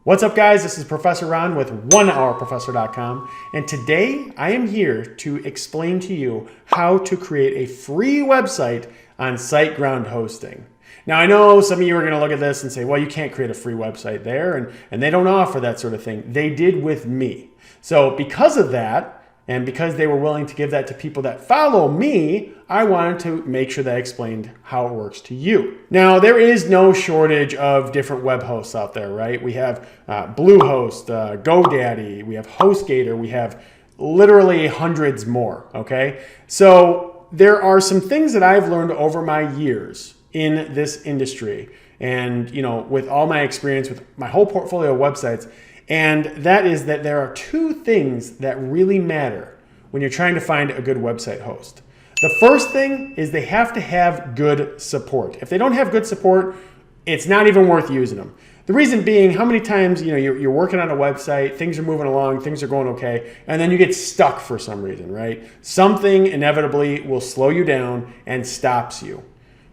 What's up, guys? This is Professor Ron with OneHourProfessor.com, and today I am here to explain to you how to create a free website on Siteground hosting. Now, I know some of you are going to look at this and say, well, you can't create a free website there, and they don't offer that sort of thing. They did with me. So because of that, and because they were willing to give that to people that follow me, I wanted to make sure that I explained how it works to you. Now, there is no shortage of different web hosts out there, right? We have Bluehost, GoDaddy, we have HostGator, we have literally hundreds more, okay? So there are some things that I've learned over my years in this industry and, with all my experience with my whole portfolio of websites. And that is that there are two things that really matter when you're trying to find a good website host. The first thing is they have to have good support. If they don't have good support, it's not even worth using them. The reason being, how many times you're working on a website, things are moving along, things are going okay, and then you get stuck for some reason, right? Something inevitably will slow you down and stops you.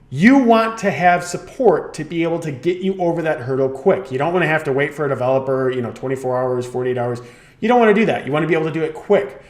You want to have support to be able to get you over that hurdle quick. You don't want to have to wait for a developer, 24 hours, 48 hours. You don't want to do that. You want to be able to do it quick.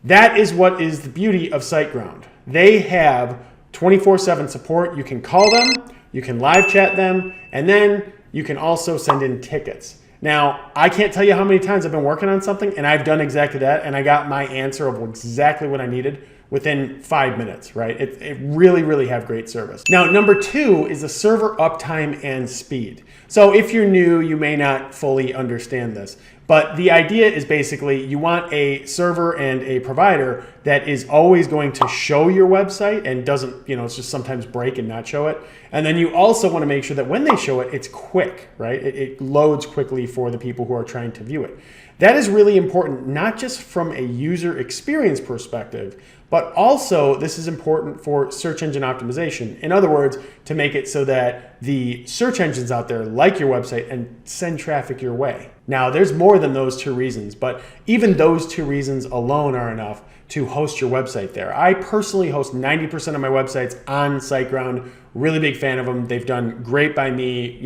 That is what is the beauty of Siteground. They have 24/7 support. You can call them, you can live chat them, and then you can also send in tickets. Now, I can't tell you how many times I've been working on something and I've done exactly that, and I got my answer of exactly what I needed within 5 minutes, right? It really, really have great service. Now, number two is the server uptime and speed. So if you're new, you may not fully understand this, but the idea is basically you want a server and a provider that is always going to show your website and doesn't, it's just sometimes break and not show it. And then you also want to make sure that when they show it, it's quick, right? It loads quickly for the people who are trying to view it. That is really important, not just from a user experience perspective, but also this is important for search engine optimization. In other words, to make it so that the search engines out there like your website and send traffic your way. Now, there's more than those two reasons, but even those two reasons alone are enough to host your website there. I personally host 90% of my websites on SiteGround. Really big fan of them. They've done great by me.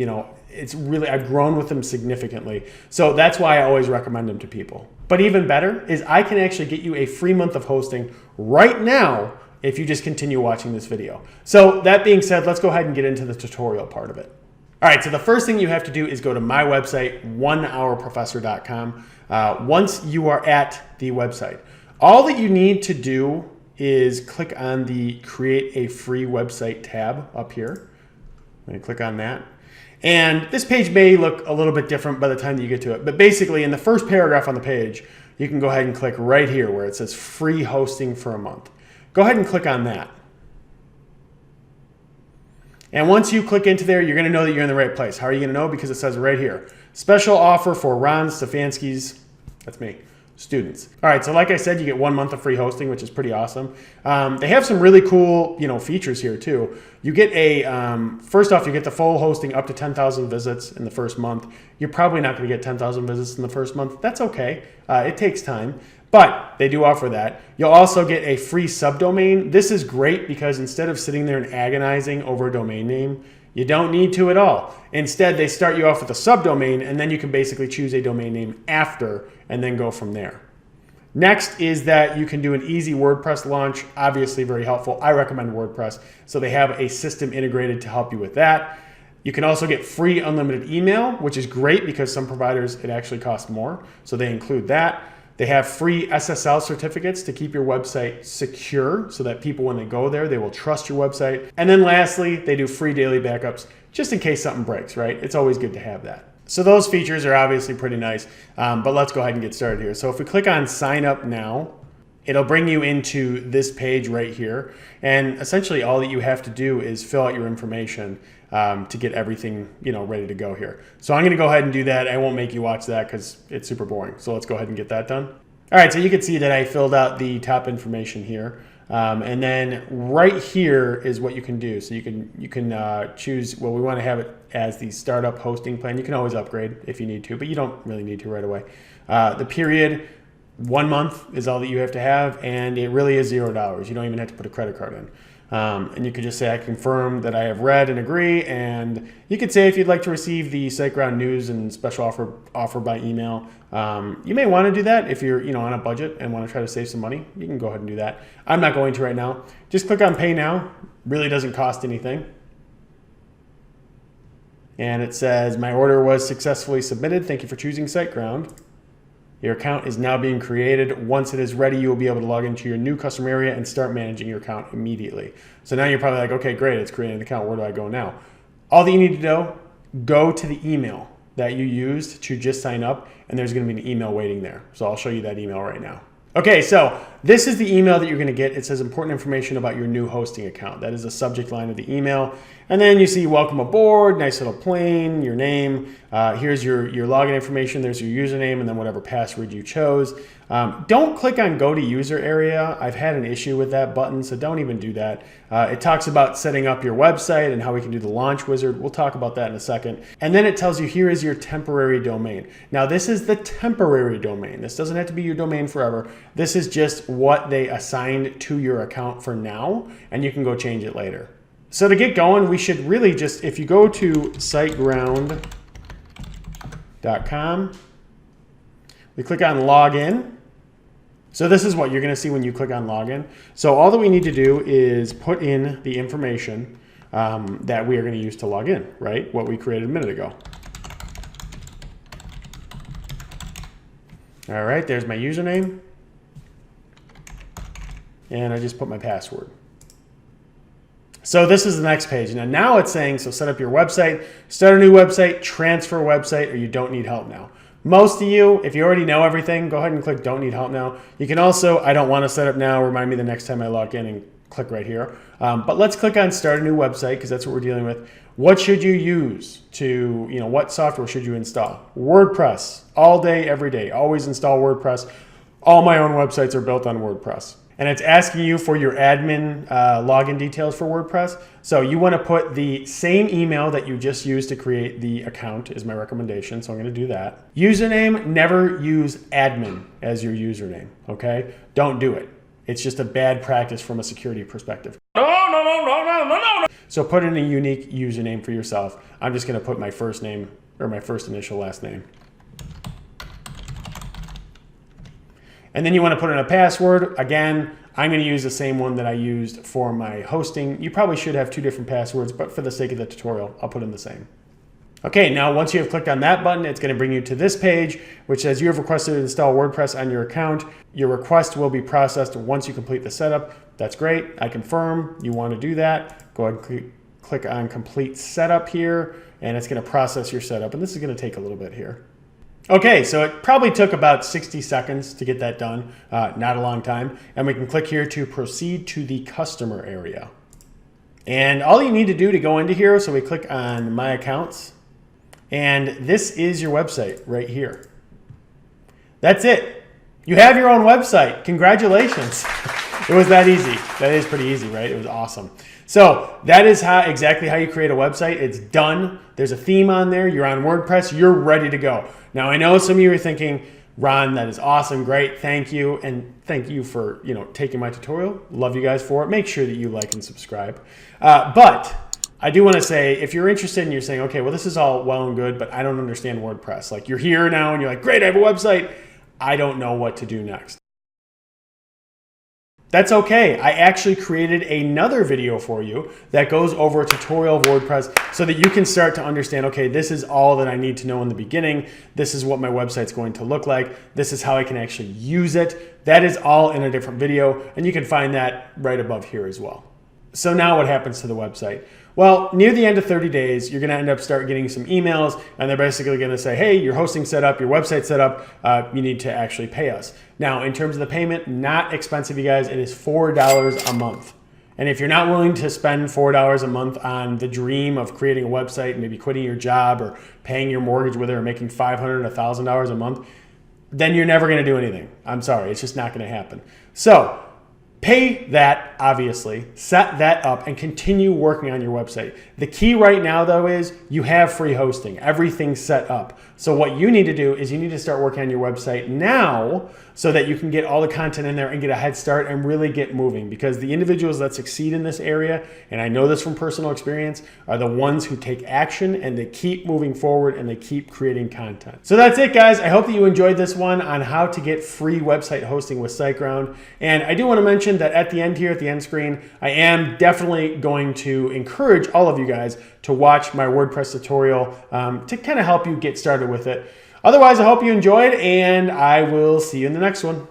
It's really, I've grown with them significantly. So that's why I always recommend them to people. But even better is I can actually get you a free month of hosting right now if you just continue watching this video. So that being said, let's go ahead and get into the tutorial part of it. All right, so the first thing you have to do is go to my website, OneHourProfessor.com. Once you are at the website, all that you need to do is click on the Create a Free Website tab up here. I'm gonna click on that. And this page may look a little bit different by the time that you get to it. But basically, in the first paragraph on the page, you can go ahead and click right here where it says free hosting for a month. Go ahead and click on that. And once you click into there, you're going to know that you're in the right place. How are you going to know? Because it says right here, special offer for Ron Stefanski's, that's me, students. All right, so like I said, you get 1 month of free hosting, which is pretty awesome. They have some really cool, features here too. You get first off, you get the full hosting up to 10,000 visits in the first month. You're probably not going to get 10,000 visits in the first month. That's okay. It takes time, but they do offer that. You'll also get a free subdomain. This is great because instead of sitting there and agonizing over a domain name, you don't need to at all. Instead, they start you off with a subdomain, and then you can basically choose a domain name after and then go from there. Next is that you can do an easy WordPress launch. Obviously very helpful. I recommend WordPress. So they have a system integrated to help you with that. You can also get free unlimited email, which is great because some providers, it actually costs more. So they include that. They have free SSL certificates to keep your website secure so that people, when they go there, they will trust your website. And then lastly, they do free daily backups just in case something breaks, right? It's always good to have that. So those features are obviously pretty nice, but let's go ahead and get started here. So if we click on sign up now, it'll bring you into this page right here. And essentially all that you have to do is fill out your information to get everything ready to go here. So I'm gonna go ahead and do that. I won't make you watch that because it's super boring. So let's go ahead and get that done. All right, so you can see that I filled out the top information here. And then right here is what you can do. So you can choose, well, we want to have it as the startup hosting plan. You can always upgrade if you need to, but you don't really need to right away. The period, 1 month is all that you have to have, and it really is $0. You don't even have to put a credit card in. And you could just say, I confirm that I have read and agree. And you could say if you'd like to receive the Siteground news and special offer by email. You may want to do that if you're on a budget and want to try to save some money. You can go ahead and do that. I'm not going to right now. Just click on Pay Now. Really doesn't cost anything. And it says, my order was successfully submitted. Thank you for choosing Siteground. Your account is now being created. Once it is ready, you will be able to log into your new customer area and start managing your account immediately. So now you're probably like, okay, great, it's creating an account. Where do I go now? All that you need to do, go to the email that you used to just sign up, and there's going to be an email waiting there. So I'll show you that email right now. Okay, so this is the email that you're going to get. It says important information about your new hosting account. That is the subject line of the email. And then you see welcome aboard, nice little plane, your name. Here's your login information. There's your username and then whatever password you chose. Don't click on go to user area. I've had an issue with that button, so don't even do that. It talks about setting up your website and how we can do the launch wizard. We'll talk about that in a second. And then it tells you here is your temporary domain. Now this is the temporary domain. This doesn't have to be your domain forever. This is just what they assigned to your account for now, and you can go change it later. So to get going, we should really just, if you go to siteground.com, we click on login. So this is what you're going to see when you click on login. So all that we need to do is put in the information that we are going to use to log in, right? What we created a minute ago. All right, there's my username. And I just put my password. So this is the next page. Now it's saying, so set up your website, start a new website, transfer website, or you don't need help now. Most of you, if you already know everything, go ahead and click don't need help now. You can also, I don't want to set up now, remind me the next time I log in, and click right here. But let's click on start a new website because that's what we're dealing with. What should you use to, what software should you install? WordPress, all day, every day. Always install WordPress. All my own websites are built on WordPress. And it's asking you for your admin login details for WordPress. So you want to put the same email that you just used to create the account is my recommendation. So I'm going to do that. Username, never use admin as your username, okay? Don't do it. It's just a bad practice from a security perspective. No. So put in a unique username for yourself. I'm just going to put my first name or my first initial last name. And then you want to put in a password. Again, I'm going to use the same one that I used for my hosting. You probably should have two different passwords, but for the sake of the tutorial, I'll put in the same. Okay, now once you have clicked on that button, it's going to bring you to this page, which says you have requested to install WordPress on your account. Your request will be processed once you complete the setup. That's great. I confirm you want to do that. Go ahead and click on complete setup here, and it's going to process your setup. And this is going to take a little bit here. Okay, so it probably took about 60 seconds to get that done, not a long time. And we can click here to proceed to the customer area. And all you need to do to go into here, so we click on My Accounts, and this is your website right here. That's it. You have your own website. Congratulations. It was that easy. That is pretty easy, right? It was awesome. So that is exactly how you create a website. It's done. There's a theme on there. You're on WordPress. You're ready to go. Now, I know some of you are thinking, Ron, that is awesome. Great. Thank you. And thank you for taking my tutorial. Love you guys for it. Make sure that you like and subscribe. But I do want to say, if you're interested and you're saying, okay, well, this is all well and good, but I don't understand WordPress. Like you're here now and you're like, great, I have a website. I don't know what to do next. That's okay. I actually created another video for you that goes over a tutorial of WordPress so that you can start to understand, okay, this is all that I need to know in the beginning. This is what my website's going to look like. This is how I can actually use it. That is all in a different video, and you can find that right above here as well. So now what happens to the website? Well, near the end of 30 days, you're going to start getting some emails, and they're basically going to say, hey, your hosting's set up, your website's set up, you need to actually pay us. Now, in terms of the payment, not expensive, you guys. It is $4 a month. And if you're not willing to spend $4 a month on the dream of creating a website, maybe quitting your job or paying your mortgage with it or making $500, $1,000 a month, then you're never going to do anything. I'm sorry, it's just not going to happen. So pay that, obviously, set that up, and continue working on your website. The key right now, though, is you have free hosting. Everything's set up. So what you need to do is you need to start working on your website now so that you can get all the content in there and get a head start and really get moving, because the individuals that succeed in this area, and I know this from personal experience, are the ones who take action and they keep moving forward and they keep creating content. So that's it, guys. I hope that you enjoyed this one on how to get free website hosting with Siteground. And I do want to mention that at the end here, at the end screen, I am definitely going to encourage all of you guys to watch my WordPress tutorial to kind of help you get started with it. Otherwise, I hope you enjoyed, and I will see you in the next one.